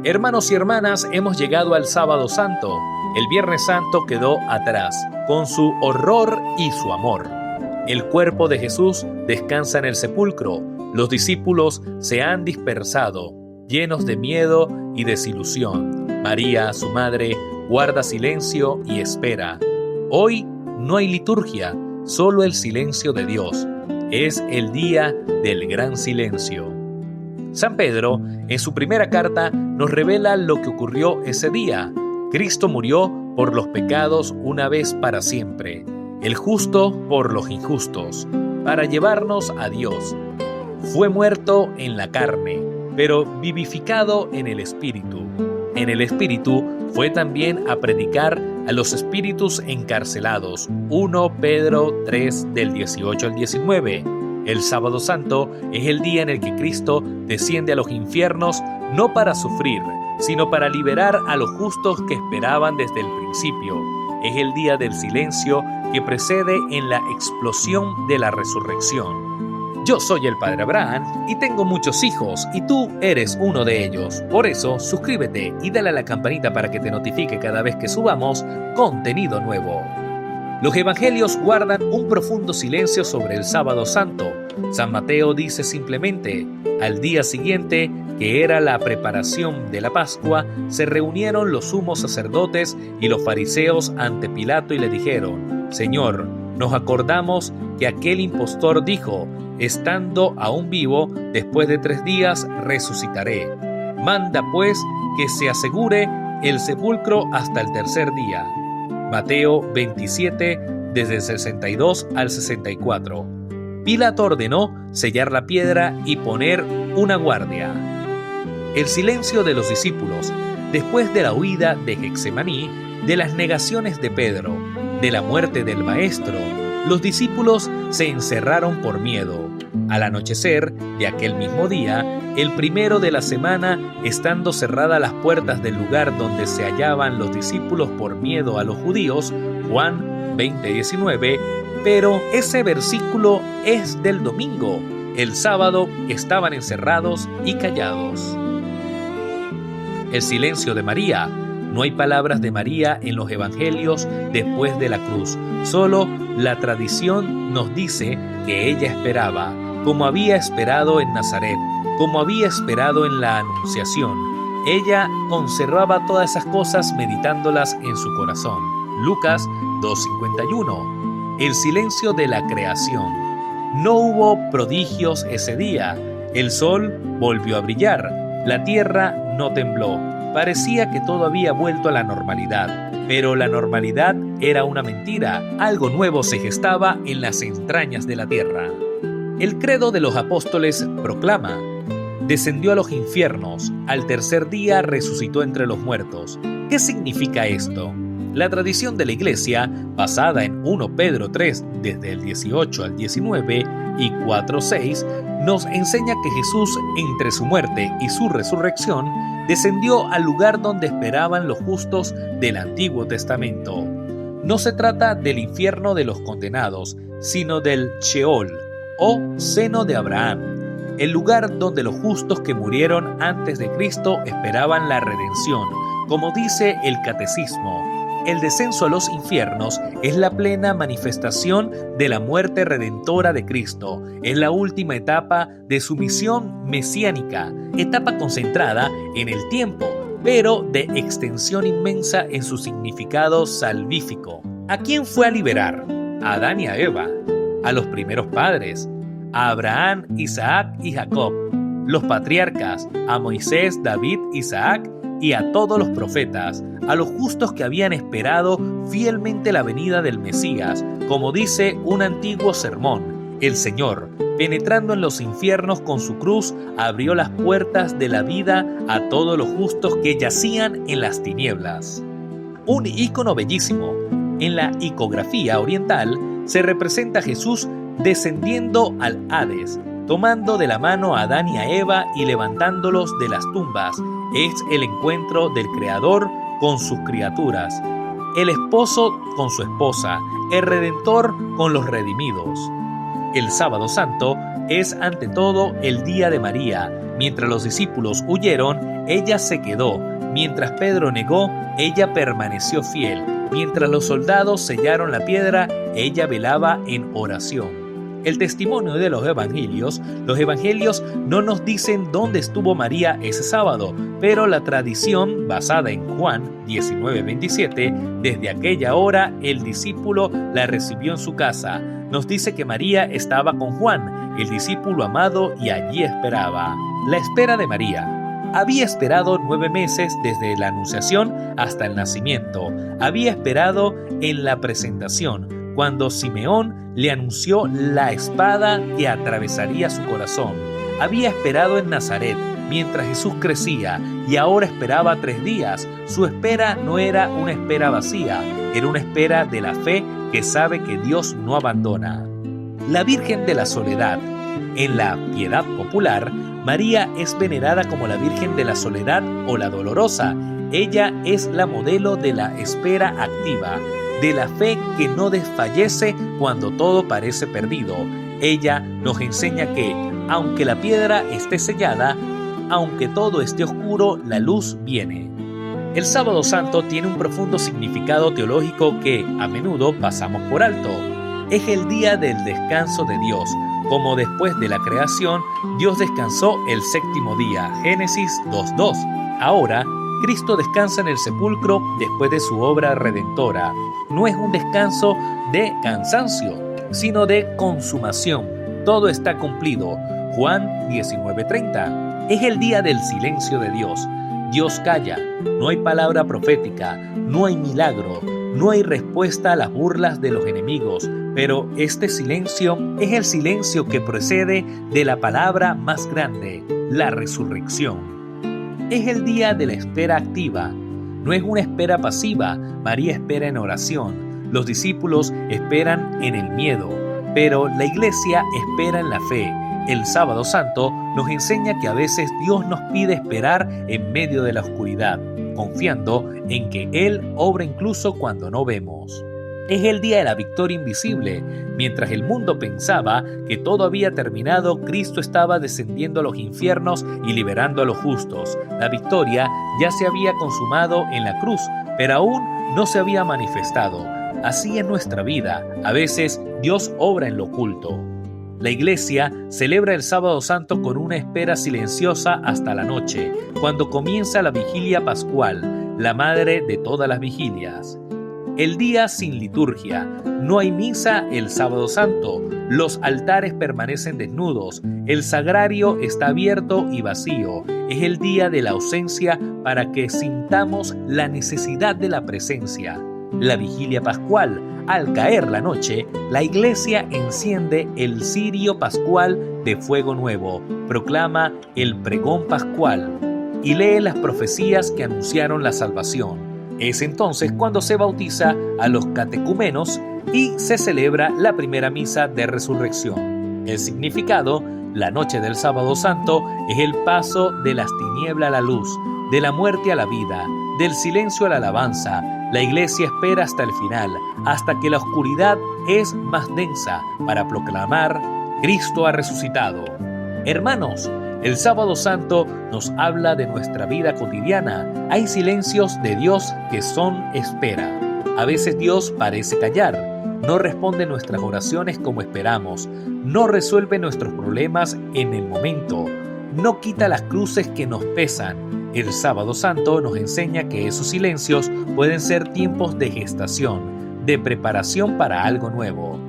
Hermanos y hermanas, hemos llegado al Sábado Santo. El Viernes Santo quedó atrás, con su horror y su amor. El cuerpo de Jesús descansa en el sepulcro. Los discípulos se han dispersado, llenos de miedo y desilusión. María, su madre, guarda silencio y espera. Hoy no hay liturgia, solo el silencio de Dios. Es el día del gran silencio. San Pedro, en su primera carta, nos revela lo que ocurrió ese día. Cristo murió por los pecados una vez para siempre, el justo por los injustos, para llevarnos a Dios. Fue muerto en la carne, pero vivificado en el Espíritu. En el Espíritu fue también a predicar a los espíritus encarcelados. 1 Pedro 3 del 18 al 19. El Sábado Santo es el día en el que Cristo desciende a los infiernos no para sufrir, sino para liberar a los justos que esperaban desde el principio. Es el día del silencio que precede en la explosión de la resurrección. Yo soy el Padre Abraham y tengo muchos hijos y tú eres uno de ellos. Por eso, suscríbete y dale a la campanita para que te notifique cada vez que subamos contenido nuevo. Los evangelios guardan un profundo silencio sobre el Sábado Santo. San Mateo dice simplemente: al día siguiente, que era la preparación de la Pascua, se reunieron los sumos sacerdotes y los fariseos ante Pilato y le dijeron: Señor, nos acordamos que aquel impostor dijo: estando aún vivo, después de 3 días resucitaré. Manda pues que se asegure el sepulcro hasta el tercer día. Mateo 27, desde el 62 al 64. Pilato ordenó sellar la piedra y poner una guardia. El silencio de los discípulos, después de la huida de Getsemaní, de las negaciones de Pedro, de la muerte del Maestro, los discípulos se encerraron por miedo. Al anochecer de aquel mismo día, el primero de la semana, estando cerradas las puertas del lugar donde se hallaban los discípulos por miedo a los judíos, Juan 20:19, pero ese versículo es del domingo. El sábado estaban encerrados y callados. El silencio de María. No hay palabras de María en los evangelios después de la cruz. Solo la tradición nos dice que ella esperaba, como había esperado en Nazaret, como había esperado en la Anunciación. Ella conservaba todas esas cosas meditándolas en su corazón. Lucas 2:51. El silencio de la creación. No hubo prodigios ese día. El sol volvió a brillar. La tierra no tembló. Parecía que todo había vuelto a la normalidad, pero la normalidad era una mentira. Algo nuevo se gestaba en las entrañas de la tierra. El credo de los apóstoles proclama: descendió a los infiernos, al tercer día resucitó entre los muertos. ¿Qué significa esto? La tradición de la Iglesia, basada en 1 Pedro 3, desde el 18 al 19 y 4:6, nos enseña que Jesús, entre su muerte y su resurrección, descendió al lugar donde esperaban los justos del Antiguo Testamento. No se trata del infierno de los condenados, sino del Sheol, o seno de Abraham, el lugar donde los justos que murieron antes de Cristo esperaban la redención. Como dice el Catecismo, el descenso a los infiernos es la plena manifestación de la muerte redentora de Cristo. Es la última etapa de su misión mesiánica, etapa concentrada en el tiempo, pero de extensión inmensa en su significado salvífico. ¿A quién fue a liberar? A Adán y a Eva, a los primeros padres, a Abraham, Isaac y Jacob, los patriarcas, a Moisés, David, Isaac y a todos los profetas, a los justos que habían esperado fielmente la venida del Mesías. Como dice un antiguo sermón, el Señor, penetrando en los infiernos con su cruz, abrió las puertas de la vida a todos los justos que yacían en las tinieblas. Un ícono bellísimo. En la icografía oriental se representa a Jesús descendiendo al Hades, tomando de la mano a Adán y a Eva y levantándolos de las tumbas. Es el encuentro del Creador con sus criaturas, el esposo con su esposa, el Redentor con los redimidos. El sábado santo es ante todo el día de María. Mientras los discípulos huyeron, ella se quedó. Mientras Pedro negó, ella permaneció fiel. Mientras los soldados sellaron la piedra, ella velaba en oración. El testimonio de los evangelios no nos dicen dónde estuvo María ese sábado, pero la tradición, basada en Juan 19:27, desde aquella hora el discípulo la recibió en su casa. Nos dice que María estaba con Juan, el discípulo amado, y allí esperaba. La espera de María. Había esperado 9 meses desde la anunciación hasta el nacimiento. Había esperado en la presentación, cuando Simeón le anunció la espada que atravesaría su corazón. Había esperado en Nazaret, mientras Jesús crecía, y ahora esperaba 3 días. Su espera no era una espera vacía, era una espera de la fe que sabe que Dios no abandona. La Virgen de la Soledad. En la piedad popular, María es venerada como la Virgen de la Soledad o la Dolorosa. Ella es la modelo de la espera activa, de la fe que no desfallece cuando todo parece perdido. Ella nos enseña que, aunque la piedra esté sellada, aunque todo esté oscuro, la luz viene. El Sábado Santo tiene un profundo significado teológico que, a menudo, pasamos por alto. Es el día del descanso de Dios. Como después de la creación, Dios descansó el 7º día. Génesis 2:2. Ahora, Cristo descansa en el sepulcro después de su obra redentora. No es un descanso de cansancio, sino de consumación. Todo está cumplido. Juan 19:30. Es el día del silencio de Dios. Dios calla. No hay palabra profética. No hay milagro. No hay respuesta a las burlas de los enemigos. Pero este silencio es el silencio que procede de la palabra más grande, la resurrección. Es el día de la espera activa. No es una espera pasiva. María espera en oración. Los discípulos esperan en el miedo. Pero la iglesia espera en la fe. El Sábado Santo nos enseña que a veces Dios nos pide esperar en medio de la oscuridad, confiando en que Él obra incluso cuando no vemos. Es el día de la victoria invisible. Mientras el mundo pensaba que todo había terminado, Cristo estaba descendiendo a los infiernos y liberando a los justos. La victoria ya se había consumado en la cruz, pero aún no se había manifestado. Así es nuestra vida. A veces Dios obra en lo oculto. La iglesia celebra el Sábado Santo con una espera silenciosa hasta la noche, cuando comienza la vigilia pascual, la madre de todas las vigilias. El día sin liturgia. No hay misa el Sábado Santo. Los altares permanecen desnudos. El sagrario está abierto y vacío. Es el día de la ausencia para que sintamos la necesidad de la presencia. La vigilia pascual. Al caer la noche, la iglesia enciende el cirio pascual de fuego nuevo, proclama el pregón pascual y lee las profecías que anunciaron la salvación. Es entonces cuando se bautiza a los catecúmenos y se celebra la primera misa de resurrección. El significado, la noche del Sábado Santo, es el paso de las tinieblas a la luz, de la muerte a la vida, del silencio a la alabanza. La iglesia espera hasta el final, hasta que la oscuridad es más densa, para proclamar: Cristo ha resucitado. Hermanos, el Sábado Santo nos habla de nuestra vida cotidiana. Hay silencios de Dios que son espera. A veces Dios parece callar, no responde nuestras oraciones como esperamos, no resuelve nuestros problemas en el momento, no quita las cruces que nos pesan. El Sábado Santo nos enseña que esos silencios pueden ser tiempos de gestación, de preparación para algo nuevo.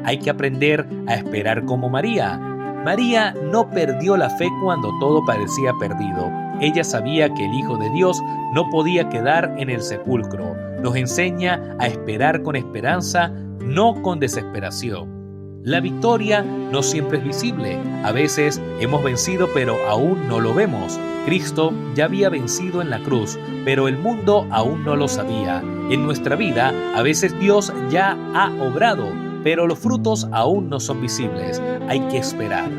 Hay que aprender a esperar como María. María no perdió la fe cuando todo parecía perdido. Ella sabía que el Hijo de Dios no podía quedar en el sepulcro. Nos enseña a esperar con esperanza, no con desesperación. La victoria no siempre es visible. A veces hemos vencido, pero aún no lo vemos. Cristo ya había vencido en la cruz, pero el mundo aún no lo sabía. En nuestra vida, a veces Dios ya ha obrado, pero los frutos aún no son visibles. Hay que esperar.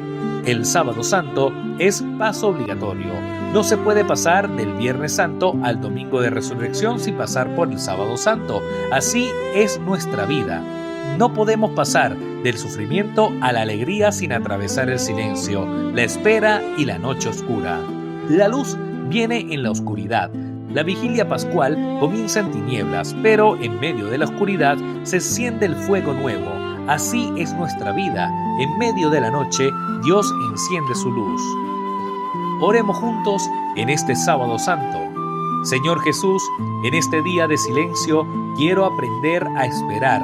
El Sábado Santo es paso obligatorio. No se puede pasar del Viernes Santo al Domingo de Resurrección sin pasar por el Sábado Santo. Así es nuestra vida. No podemos pasar del sufrimiento a la alegría sin atravesar el silencio, la espera y la noche oscura. La luz viene en la oscuridad. La vigilia pascual comienza en tinieblas, pero en medio de la oscuridad se enciende el fuego nuevo. Así es nuestra vida. En medio de la noche, Dios enciende su luz. Oremos juntos en este sábado santo. Señor Jesús, en este día de silencio quiero aprender a esperar.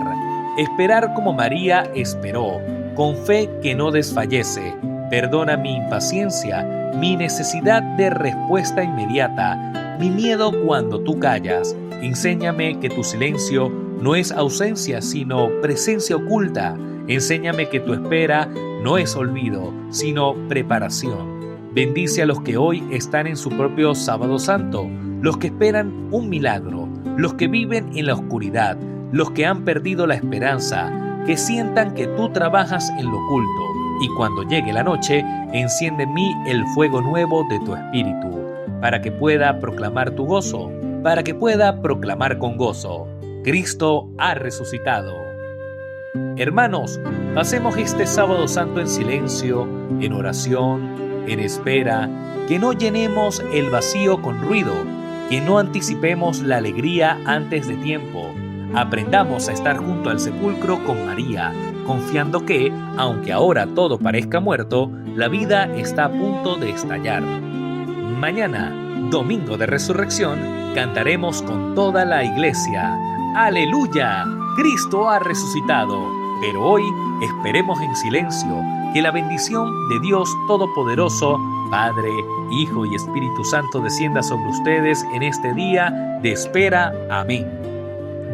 Esperar como María esperó, con fe que no desfallece. Perdona mi impaciencia, mi necesidad de respuesta inmediata, mi miedo cuando tú callas. Enséñame que tu silencio no es ausencia, sino presencia oculta. Enséñame que tu espera no es olvido, sino preparación. Bendice a los que hoy están en su propio sábado santo, los que esperan un milagro, los que viven en la oscuridad, los que han perdido la esperanza, que sientan que tú trabajas en lo oculto, y cuando llegue la noche, enciende en mí el fuego nuevo de tu espíritu, para que pueda proclamar tu gozo, para que pueda proclamar con gozo: Cristo ha resucitado. Hermanos, pasemos este sábado santo en silencio, en oración, en espera, que no llenemos el vacío con ruido, que no anticipemos la alegría antes de tiempo. Aprendamos a estar junto al sepulcro con María, confiando que, aunque ahora todo parezca muerto, la vida está a punto de estallar. Mañana, domingo de resurrección, cantaremos con toda la iglesia: ¡Aleluya! Cristo ha resucitado. Pero hoy esperemos en silencio que la bendición de Dios Todopoderoso, Padre, Hijo y Espíritu Santo descienda sobre ustedes en este día de espera. Amén.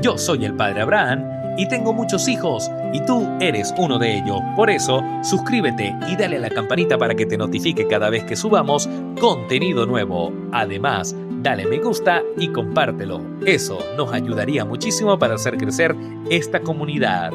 Yo soy el Padre Abraham y tengo muchos hijos y tú eres uno de ellos. Por eso, suscríbete y dale a la campanita para que te notifique cada vez que subamos contenido nuevo. Además, dale me gusta y compártelo. Eso nos ayudaría muchísimo para hacer crecer esta comunidad.